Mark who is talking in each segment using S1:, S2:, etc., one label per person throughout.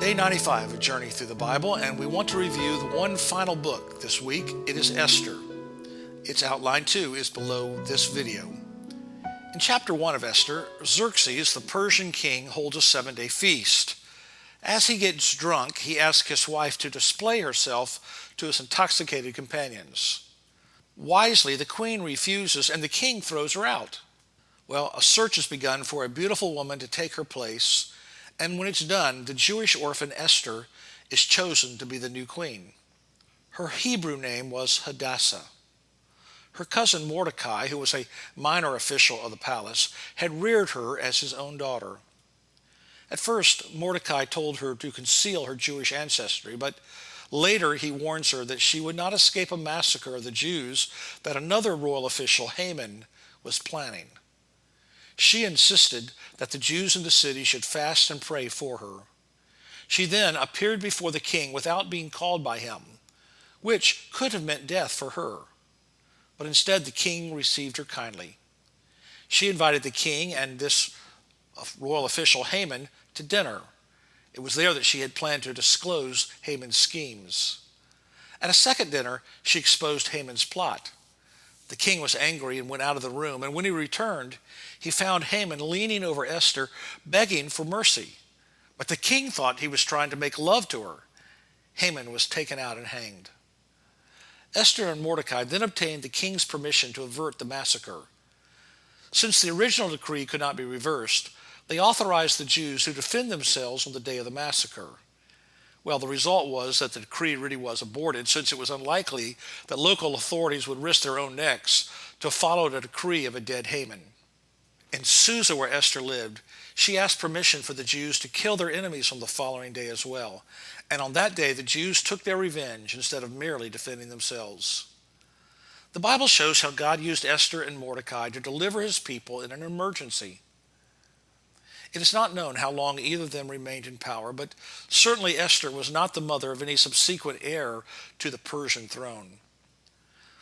S1: Day 95 of a journey through the Bible, and we want to review the one final book this week. It is Esther. Its outline too is below this video. In chapter 1 of Esther, Xerxes, the Persian king, holds a 7-day feast. As he gets drunk, he asks his wife to display herself to his intoxicated companions. Wisely, the queen refuses, and the king throws her out. Well, a search has begun for a beautiful woman to take her place, and when it's done, the Jewish orphan Esther is chosen to be the new queen. Her Hebrew name was Hadassah. Her cousin Mordecai, who was a minor official of the palace, had reared her as his own daughter. At first, Mordecai told her to conceal her Jewish ancestry, but later he warns her that she would not escape a massacre of the Jews that another royal official, Haman, was planning. She insisted that the Jews in the city should fast and pray for her. She then appeared before the king without being called by him, which could have meant death for her. But instead, the king received her kindly. She invited the king and this royal official, Haman, to dinner. It was there that she had planned to disclose Haman's schemes. At a second dinner, she exposed Haman's plot. The king was angry and went out of the room, and when he returned, he found Haman leaning over Esther, begging for mercy. But the king thought he was trying to make love to her. Haman was taken out and hanged. Esther and Mordecai then obtained the king's permission to avert the massacre. Since the original decree could not be reversed, they authorized the Jews to defend themselves on the day of the massacre. Well, the result was that the decree really was aborted, since it was unlikely that local authorities would risk their own necks to follow the decree of a dead Haman. In Susa, where Esther lived, she asked permission for the Jews to kill their enemies on the following day as well. And on that day, the Jews took their revenge instead of merely defending themselves. The Bible shows how God used Esther and Mordecai to deliver his people in an emergency. It is not known how long either of them remained in power, but certainly Esther was not the mother of any subsequent heir to the Persian throne.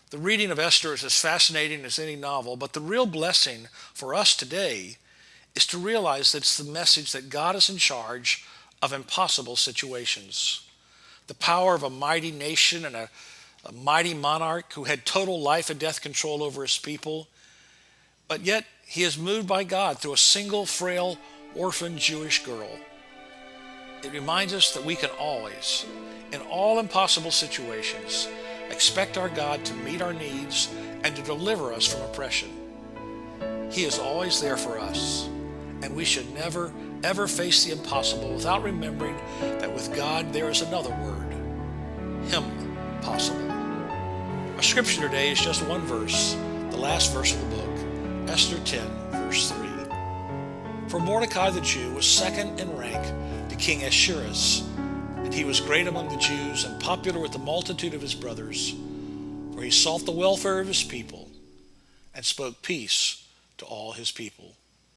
S1: The reading of Esther is as fascinating as any novel, but the real blessing for us today is to realize that it's the message that God is in charge of impossible situations. The power of a mighty nation and a mighty monarch who had total life and death control over his people, but yet he is moved by God through a single frail orphan Jewish girl. It reminds us that we can always, in all impossible situations, expect our God to meet our needs and to deliver us from oppression. He is always there for us, and we should never, ever face the impossible without remembering that with God there is another word, impossible. Our scripture today is just one verse, the last verse of the book, Esther 10, verse 3. For Mordecai the Jew was second in rank to King Ahasuerus, and he was great among the Jews and popular with the multitude of his brothers, for he sought the welfare of his people and spoke peace to all his people.